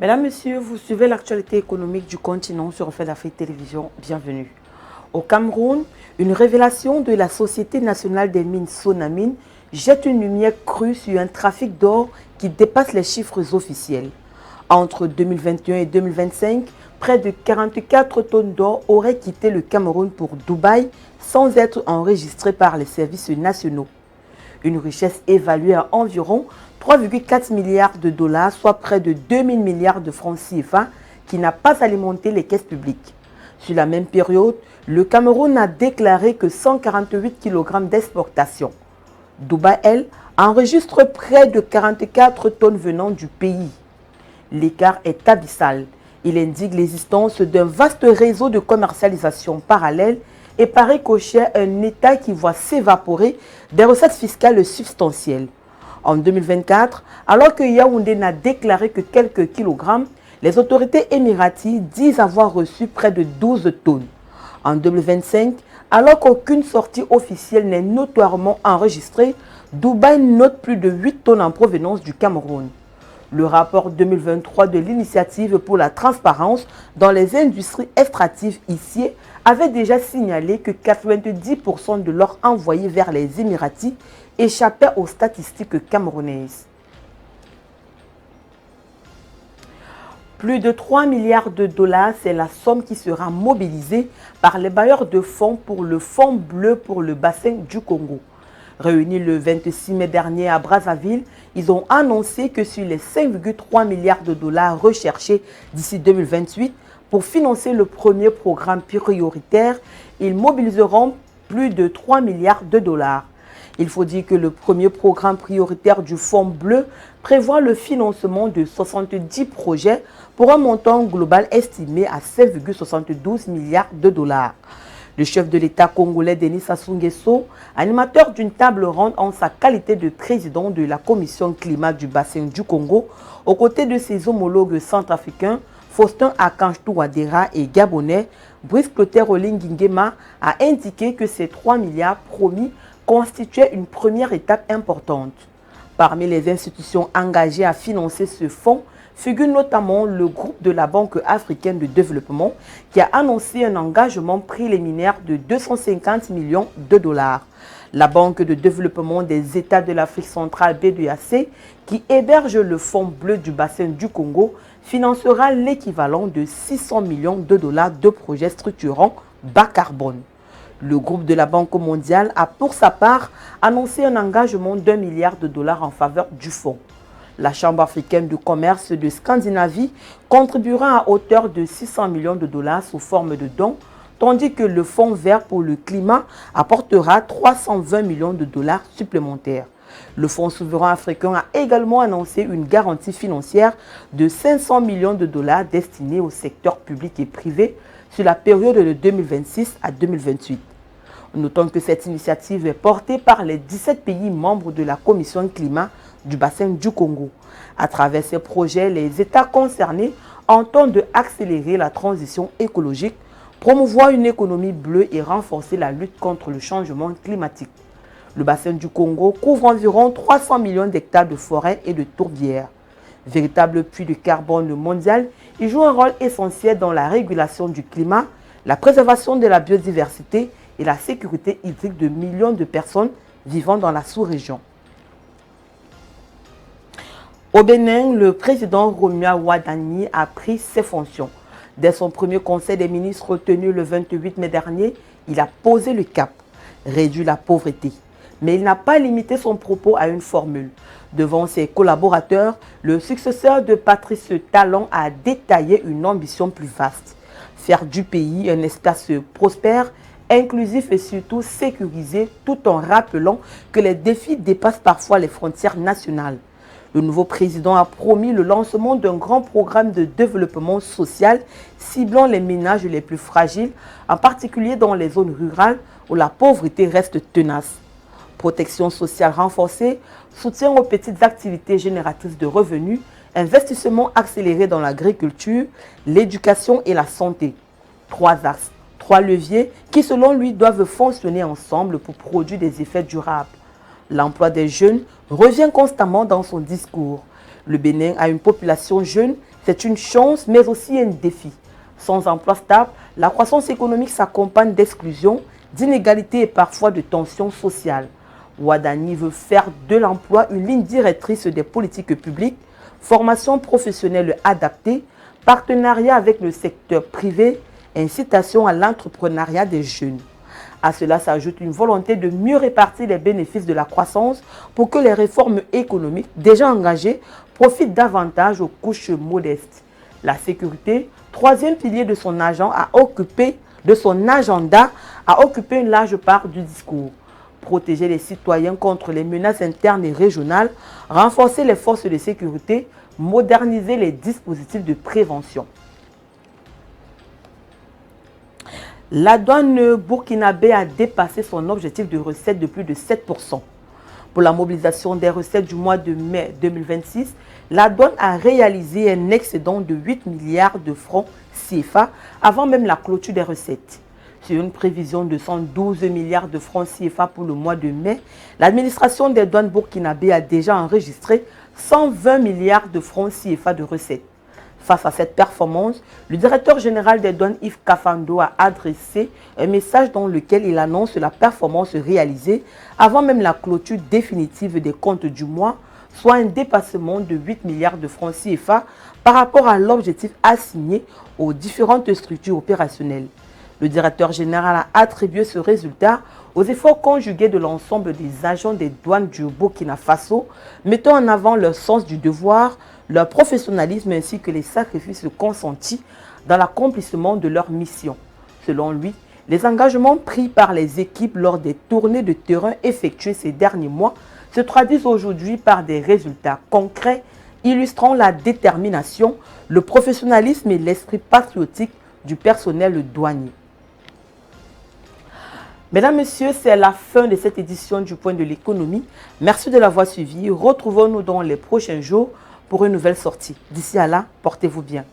Mesdames, Messieurs, vous suivez l'actualité économique du continent sur Reflet d'Afrique Télévision. Bienvenue. Au Cameroun, une révélation de la Société nationale des mines Sonamine jette une lumière crue sur un trafic d'or qui dépasse les chiffres officiels. Entre 2021 et 2025, près de 44 tonnes d'or auraient quitté le Cameroun pour Dubaï sans être enregistrées par les services nationaux. Une richesse évaluée à environ 3,4 milliards de dollars, soit près de 2000 milliards de francs CFA, qui n'a pas alimenté les caisses publiques. Sur la même période, le Cameroun n'a déclaré que 148 kg d'exportation. Dubaï, elle, enregistre près de 44 tonnes venant du pays. L'écart est abyssal. Il indique l'existence d'un vaste réseau de commercialisation parallèle et paraît cocher un État qui voit s'évaporer des recettes fiscales substantielles. En 2024, alors que Yaoundé n'a déclaré que quelques kilogrammes, les autorités émiraties disent avoir reçu près de 12 tonnes. En 2025, alors qu'aucune sortie officielle n'est notoirement enregistrée, Dubaï note plus de 8 tonnes en provenance du Cameroun. Le rapport 2023 de l'Initiative pour la transparence dans les industries extractives ici avait déjà signalé que 90% de l'or envoyé vers les Émiratis échappait aux statistiques camerounaises. Plus de 3 milliards de dollars, c'est la somme qui sera mobilisée par les bailleurs de fonds pour le Fonds bleu pour le bassin du Congo. Réunis le 26 mai dernier à Brazzaville, ils ont annoncé que sur les 5,3 milliards de dollars recherchés d'ici 2028 pour financer le premier programme prioritaire, ils mobiliseront plus de 3 milliards de dollars. Il faut dire que le premier programme prioritaire du Fonds bleu prévoit le financement de 70 projets pour un montant global estimé à 7,72 milliards de dollars. Le chef de l'État congolais Denis Sassou Nguesso, animateur d'une table ronde en sa qualité de président de la commission climat du bassin du Congo, aux côtés de ses homologues centrafricains, Faustin Archange Touadéra et Gabonais, Brice Clotaire Olinguingema, a indiqué que ces 3 milliards promis constituaient une première étape importante. Parmi les institutions engagées à financer ce fonds, figure notamment le groupe de la Banque africaine de développement qui a annoncé un engagement préliminaire de 250 millions de dollars. La Banque de développement des États de l'Afrique centrale BDAC, qui héberge le Fonds bleu du bassin du Congo, financera l'équivalent de 600 millions de dollars de projets structurants bas carbone. Le groupe de la Banque mondiale a pour sa part annoncé un engagement d'1 milliard de dollars en faveur du fonds. La Chambre africaine de commerce de Scandinavie contribuera à hauteur de 600 millions de dollars sous forme de dons, tandis que le Fonds vert pour le climat apportera 320 millions de dollars supplémentaires. Le Fonds souverain africain a également annoncé une garantie financière de 500 millions de dollars destinée au secteur public et privé sur la période de 2026 à 2028. Notons que cette initiative est portée par les 17 pays membres de la Commission climat du bassin du Congo. À travers ces projets, les États concernés entendent accélérer la transition écologique, promouvoir une économie bleue et renforcer la lutte contre le changement climatique. Le bassin du Congo couvre environ 300 millions d'hectares de forêts et de tourbières. Véritable puits de carbone mondial, il joue un rôle essentiel dans la régulation du climat, la préservation de la biodiversité et la sécurité hydrique de millions de personnes vivant dans la sous-région. Au Bénin, le président Romua Wardani a pris ses fonctions. Dès son premier conseil des ministres tenu le 28 mai dernier, il a posé le cap, réduit la pauvreté. Mais il n'a pas limité son propos à une formule. Devant ses collaborateurs, le successeur de Patrice Talon a détaillé une ambition plus vaste. Faire du pays un espace prospère, inclusif et surtout sécurisé, tout en rappelant que les défis dépassent parfois les frontières nationales. Le nouveau président a promis le lancement d'un grand programme de développement social ciblant les ménages les plus fragiles, en particulier dans les zones rurales où la pauvreté reste tenace. Protection sociale renforcée, soutien aux petites activités génératrices de revenus, investissement accéléré dans l'agriculture, l'éducation et la santé. 3 axes, 3 leviers qui selon lui doivent fonctionner ensemble pour produire des effets durables. L'emploi des jeunes revient constamment dans son discours. Le Bénin a une population jeune C'est une chance, mais aussi un défi. Sans emploi stable, la croissance économique s'accompagne d'exclusion, d'inégalités et parfois de tensions sociales. Ouadani veut faire de l'emploi une ligne directrice des politiques publiques, formation professionnelle adaptée, partenariat avec le secteur privé, incitation à l'entrepreneuriat des jeunes. À cela s'ajoute une volonté de mieux répartir les bénéfices de la croissance pour que les réformes économiques déjà engagées profitent davantage aux couches modestes. La sécurité, troisième pilier de son agenda, a occupé une large part du discours. Protéger les citoyens contre les menaces internes et régionales, renforcer les forces de sécurité, moderniser les dispositifs de prévention. La douane burkinabé a dépassé son objectif de recettes de plus de 7%. Pour la mobilisation des recettes du mois de mai 2026, la douane a réalisé un excédent de 8 milliards de francs CFA avant même la clôture des recettes. Sur une prévision de 112 milliards de francs CFA pour le mois de mai, l'administration des douanes burkinabé a déjà enregistré 120 milliards de francs CFA de recettes. Face à cette performance, le directeur général des douanes Yves Kafando a adressé un message dans lequel il annonce la performance réalisée avant même la clôture définitive des comptes du mois, soit un dépassement de 8 milliards de francs CFA par rapport à l'objectif assigné aux différentes structures opérationnelles. Le directeur général a attribué ce résultat aux efforts conjugués de l'ensemble des agents des douanes du Burkina Faso, mettant en avant leur sens du devoir, leur professionnalisme ainsi que les sacrifices consentis dans l'accomplissement de leur mission. Selon lui, les engagements pris par les équipes lors des tournées de terrain effectuées ces derniers mois se traduisent aujourd'hui par des résultats concrets illustrant la détermination, le professionnalisme et l'esprit patriotique du personnel douanier. Mesdames, Messieurs, c'est la fin de cette édition du Point de l'économie. Merci de l'avoir suivi. Retrouvons-nous dans les prochains jours pour une nouvelle sortie. D'ici à là, portez-vous bien.